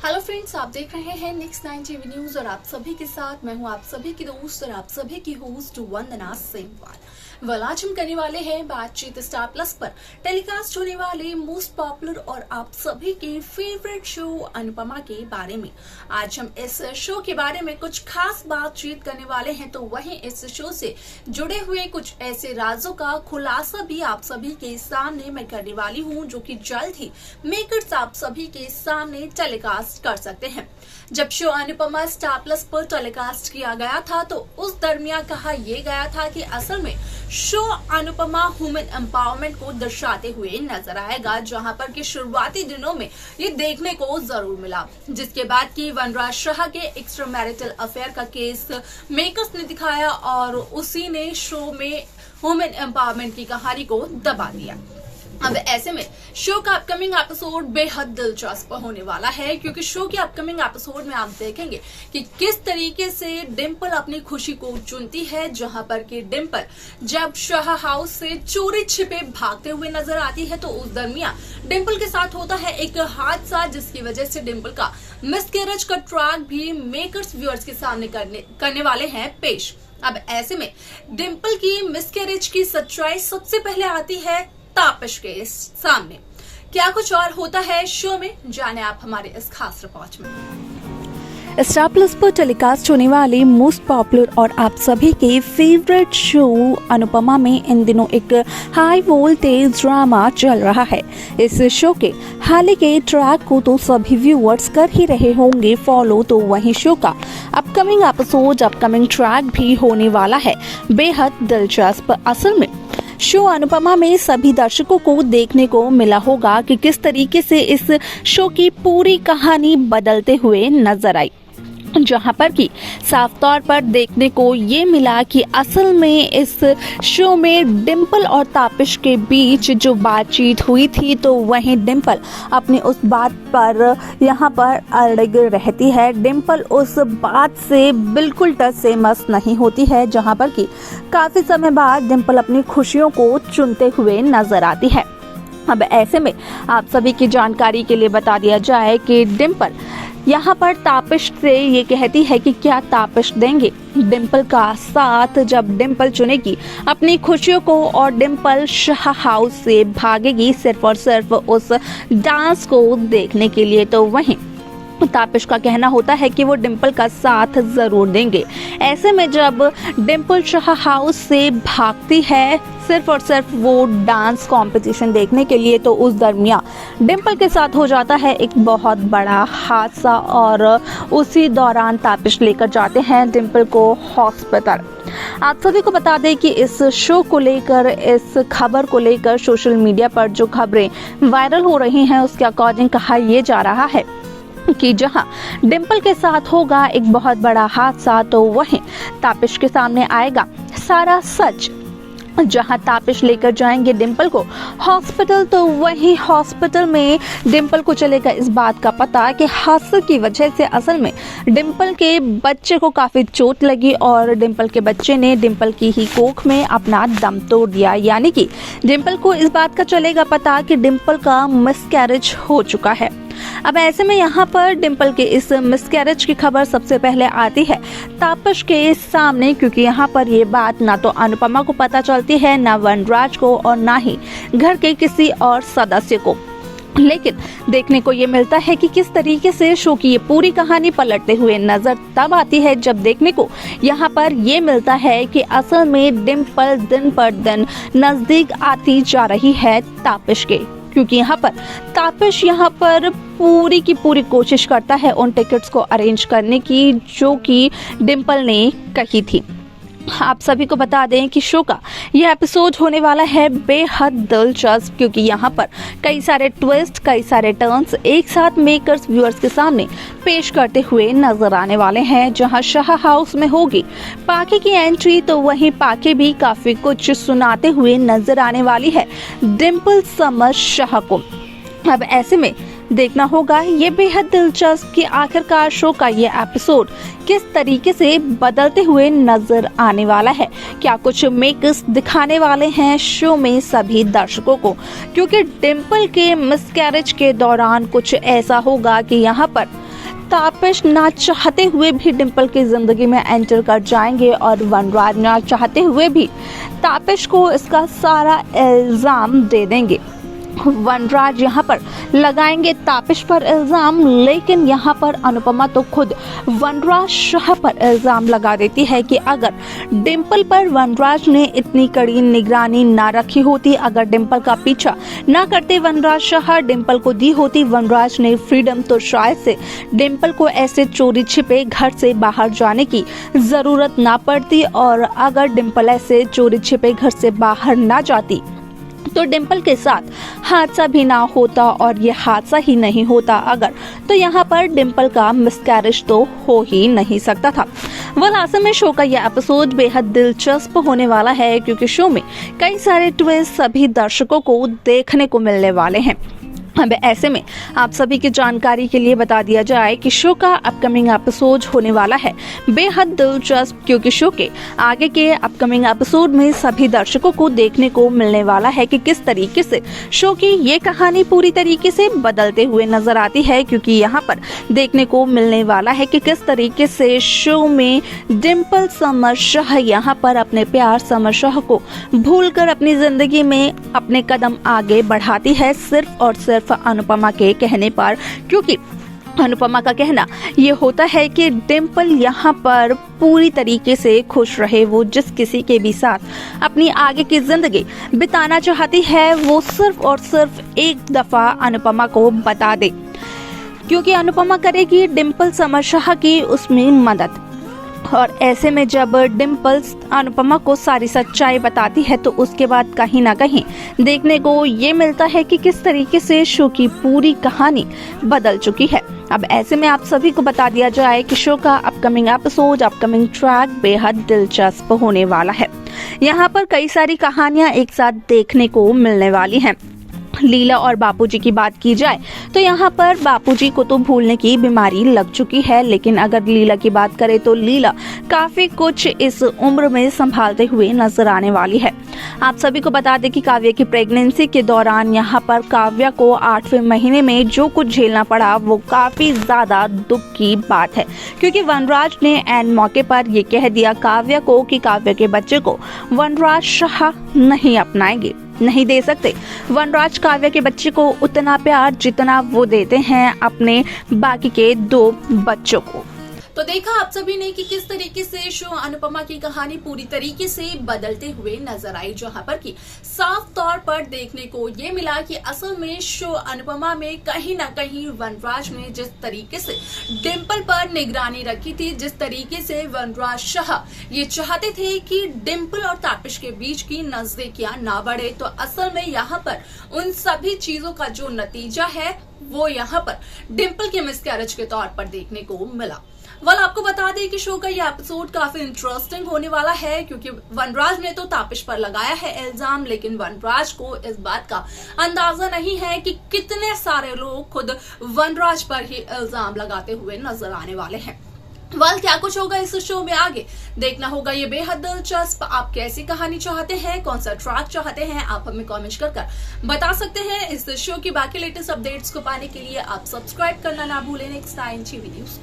Hello friends, आप देख रहे हैं नेक्स्ट 9 टीवी न्यूज और आप सभी के साथ मैं हूं आप सभी की दोस्त और आप सभी की होस्ट वंदना सेमवाल। आज हम करने वाले हैं बातचीत स्टार प्लस पर टेलीकास्ट होने वाले मोस्ट पॉपुलर और आप सभी के फेवरेट शो अनुपमा के बारे में। आज हम इस शो के बारे में कुछ खास बातचीत करने वाले हैं, तो वहीं इस शो से जुड़े हुए कुछ ऐसे राजों का खुलासा भी आप सभी के सामने मैं करने वाली हूं, जो कि जल्द ही मेकर्स आप सभी के सामने टेलीकास्ट कर सकते हैं। जब शो अनुपमा स्टार प्लस पर टेलीकास्ट किया गया था तो उस दरमियान कहा यह गया था कि असल में शो अनुपमा वुमेन एम्पावरमेंट को दर्शाते हुए नजर आएगा, जहां पर कि शुरुआती दिनों में ये देखने को जरूर मिला, जिसके बाद की वनराज शाह के एक्स्ट्रा मैरिटल अफेयर का केस मेकर्स ने दिखाया और उसी ने शो में वुमेन एम्पावरमेंट की कहानी को दबा दिया। अब ऐसे में शो का अपकमिंग एपिसोड बेहद दिलचस्प होने वाला है, क्योंकि शो के अपकमिंग एपिसोड में आप देखेंगे कि किस तरीके से डिम्पल अपनी खुशी को चुनती है, जहां पर कि डिम्पल जब शाह हाउस से चोरी छिपे भागते हुए नजर आती है तो उस दरमियान डिम्पल के साथ होता है एक हादसा, जिसकी वजह से डिम्पल का मिसकैरेज का ट्रैक भी मेकर्स व्यूअर्स के सामने करने वाले हैं पेश। अब ऐसे में डिम्पल की मिसकैरेज की सच्चाई सबसे पहले आती है तापस के सामने। क्या कुछ और होता है शो में, जाने आप हमारे इस खास रिपोर्ट में। स्टार प्लस पर टेलीकास्ट होने वाले मोस्ट पॉपुलर और आप सभी के फेवरेट शो अनुपमा में इन दिनों एक हाई वोल्टेज ड्रामा चल रहा है। इस शो के हाल के ट्रैक को तो सभी व्यूअर्स कर ही रहे होंगे फॉलो, तो वहीं शो का अपकमिंग एपिसोड अपकमिंग ट्रैक भी होने वाला है बेहद दिलचस्प। असल में शो अनुपमा में सभी दर्शकों को देखने को मिला होगा कि किस तरीके से इस शो की पूरी कहानी बदलते हुए नजर आई, जहां पर कि साफ तौर पर देखने को ये मिला कि असल में इस शो में डिम्पल और तापस के बीच जो बातचीत हुई थी, तो वहीं डिम्पल अपनी उस बात पर यहाँ पर अड़ग रहती है। डिम्पल उस बात से बिल्कुल टच से मस नहीं होती है, जहां पर कि काफी समय बाद डिम्पल अपनी खुशियों को चुनते हुए नजर आती है। अब ऐसे में आप सभी की जानकारी के लिए बता दिया जाए कि डिम्पल यहाँ पर तापस से ये कहती है कि क्या तापस देंगे डिम्पल का साथ जब डिम्पल चुनेगी अपनी खुशियों को और डिम्पल शाह हाउस से भागेगी सिर्फ और सिर्फ उस डांस को देखने के लिए। तो वहीं तापस का कहना होता है कि वो डिम्पल का साथ जरूर देंगे। ऐसे में जब डिम्पल शाह हाउस से भागती है सिर्फ और सिर्फ वो डांस कंपटीशन देखने के लिए, तो उस दरमियान डिम्पल के साथ हो जाता है एक बहुत बड़ा हादसा और उसी दौरान तापस लेकर जाते हैं डिम्पल को हॉस्पिटल। आप सभी को बता दें कि इस शो को लेकर, इस खबर को लेकर सोशल मीडिया पर जो खबरें वायरल हो रही हैं उसके अकॉर्डिंग कहा यह जा रहा है कि जहां डिम्पल के साथ होगा एक बहुत बड़ा हादसा, तो वहीं तापस के सामने आएगा सारा सच। जहां तापस लेकर जाएंगे डिम्पल को हॉस्पिटल, तो वहीं हॉस्पिटल में डिम्पल को चलेगा इस बात का पता कि हादसे की वजह से असल में डिम्पल के बच्चे को काफी चोट लगी और डिम्पल के बच्चे ने डिम्पल की ही कोख में अपना दम तोड़ दिया। यानी कि डिम्पल को इस बात का चलेगा पता कि डिम्पल का मिसकैरेज हो चुका है। अब ऐसे में यहाँ पर डिम्पल के इस मिसकैरेज की खबर सबसे पहले आती है तापस के सामने, क्योंकि यहाँ पर ये बात ना तो अनुपमा को पता चलती है, ना वनराज को और ना ही घर के किसी और सदस्य को। लेकिन देखने को ये मिलता है कि किस तरीके से शो की ये पूरी कहानी पलटते हुए नजर तब आती है जब देखने को यहाँ पर ये मिलता है कि असल में डिम्पल दिन पर दिन नजदीक आती जा रही है तापस के, क्योंकि यहाँ पर तापस यहाँ पर पूरी की पूरी कोशिश करता है उन टिकट्स को अरेंज करने की जो कि डिम्पल ने कही थी। आप सभी को बता दें कि शो का यह एपिसोड होने वाला है बेहद दिलचस्प, क्योंकि यहाँ पर कई सारे ट्विस्ट, कई सारे टर्न्स एक साथ मेकर्स व्यूअर्स के सामने पेश करते हुए नजर आने वाले हैं। जहां शाह हाउस में होगी पाके की एंट्री, तो वहीं पाके भी काफी कुछ सुनाते हुए नजर आने वाली है डिम्पल समर शाह को। अब ऐसे में देखना होगा ये बेहद दिलचस्प कि आखिरकार शो का ये एपिसोड किस तरीके से बदलते हुए नजर आने वाला है। क्या कुछ मेकर्स दिखाने वाले हैं शो में सभी दर्शकों को, क्योंकि डिम्पल के मिसकैरेज के दौरान कुछ ऐसा होगा कि यहाँ पर तापस ना चाहते हुए भी डिंपल की जिंदगी में एंटर कर जाएंगे और वनराज ना चाहते हुए भी तापस को इसका सारा इल्जाम दे देंगे। वनराज यहाँ पर लगाएंगे तापस पर इल्जाम, लेकिन यहाँ पर अनुपमा तो खुद वनराज शाह पर इल्जाम लगा देती है कि अगर डिंपल पर वनराज ने इतनी कड़ी निगरानी ना रखी होती, अगर डिंपल का पीछा ना करते वनराज शाह, डिंपल को दी होती वनराज ने फ्रीडम, तो शायद से डिंपल को ऐसे चोरी छिपे घर से बाहर जाने की जरूरत ना पड़ती। और अगर डिंपल ऐसे चोरी छिपे घर से बाहर ना जाती तो डिंपल के साथ हादसा भी ना होता, और ये हादसा ही नहीं होता अगर, तो यहाँ पर डिंपल का मिसकैरेज तो हो ही नहीं सकता था। असल में शो का यह एपिसोड बेहद दिलचस्प होने वाला है, क्योंकि शो में कई सारे ट्विस्ट सभी दर्शकों को देखने को मिलने वाले हैं। अब ऐसे में आप सभी की जानकारी के लिए बता दिया जाए कि शो का अपकमिंग एपिसोड होने वाला है बेहद दिलचस्प, क्योंकि शो के आगे के अपकमिंग एपिसोड में सभी दर्शकों को देखने को मिलने वाला है कि किस तरीके से शो की ये कहानी पूरी तरीके से बदलते हुए नजर आती है। क्योंकि यहाँ पर देखने को मिलने वाला है कि किस तरीके से शो में डिंपल समर शाह यहाँ पर अपने प्यार समर शाह को भूलकर अपनी जिंदगी में अपने कदम आगे बढ़ाती है, सिर्फ और सिर्फ अनुपमा के कहने पर। क्योंकि अनुपमा का कहना ये होता है कि डिंपल यहाँ पर पूरी तरीके से खुश रहे, वो जिस किसी के भी साथ अपनी आगे की जिंदगी बिताना चाहती है वो सिर्फ और सिर्फ एक दफा अनुपमा को बता दे, क्योंकि अनुपमा करेगी डिंपल समर शाह की उसमें मदद। और ऐसे में जब डिंपल अनुपमा को सारी सच्चाई बताती है तो उसके बाद कहीं ना कहीं देखने को ये मिलता है कि किस तरीके से शो की पूरी कहानी बदल चुकी है। अब ऐसे में आप सभी को बता दिया जाए कि शो का अपकमिंग एपिसोड, अपकमिंग ट्रैक बेहद दिलचस्प होने वाला है। यहाँ पर कई सारी कहानियां एक साथ देखने को मिलने वाली हैं। लीला और बापूजी की बात की जाए तो यहाँ पर बापूजी को तो भूलने की बीमारी लग चुकी है, लेकिन अगर लीला की बात करें तो लीला काफी कुछ इस उम्र में संभालते हुए नजर आने वाली है। आप सभी को बता दें कि काव्या की प्रेगनेंसी के दौरान यहाँ पर काव्या को 8वें महीने में जो कुछ झेलना पड़ा वो काफी ज्यादा दुख की बात है, क्योंकि वनराज ने एन मौके पर ये कह दिया काव्या को कि काव्या के बच्चे को वनराज शाह नहीं अपनाएंगे, नहीं दे सकते। वनराज काव्या के बच्चे को उतना प्यार जितना वो देते हैं अपने बाकी के 2 बच्चों को। तो देखा आप सभी ने कि किस तरीके से शो अनुपमा की कहानी पूरी तरीके से बदलते हुए नजर आई, जहां पर कि साफ तौर पर देखने को ये मिला कि असल में शो अनुपमा में कहीं ना कहीं वनराज ने जिस तरीके से डिंपल पर निगरानी रखी थी, जिस तरीके से वनराज शाह ये चाहते थे कि डिंपल और तापस के बीच की नजदीकियां ना बढ़े, तो असल में यहाँ पर उन सभी चीजों का जो नतीजा है वो यहाँ पर डिंपल के मिसकैरेज के तौर पर देखने को मिला। आपको बता दें कि शो का ये एपिसोड काफी इंटरेस्टिंग होने वाला है, क्योंकि वनराज ने तो तापस पर लगाया है इल्जाम, लेकिन वनराज को इस बात का अंदाजा नहीं है कि कितने सारे लोग खुद वनराज पर ही इल्जाम लगाते हुए नजर आने वाले हैं। क्या कुछ होगा इस शो में आगे देखना होगा, ये बेहद दिलचस्प। आप कैसी कहानी चाहते हैं, कौन सा ट्रैक चाहते हैं, आप हमें कमेंट कर बता सकते हैं। इस शो की बाकी लेटेस्ट अपडेट्स को पाने के लिए आप सब्सक्राइब करना ना भूलें नेक्स्ट टाइम टीवी न्यूज को।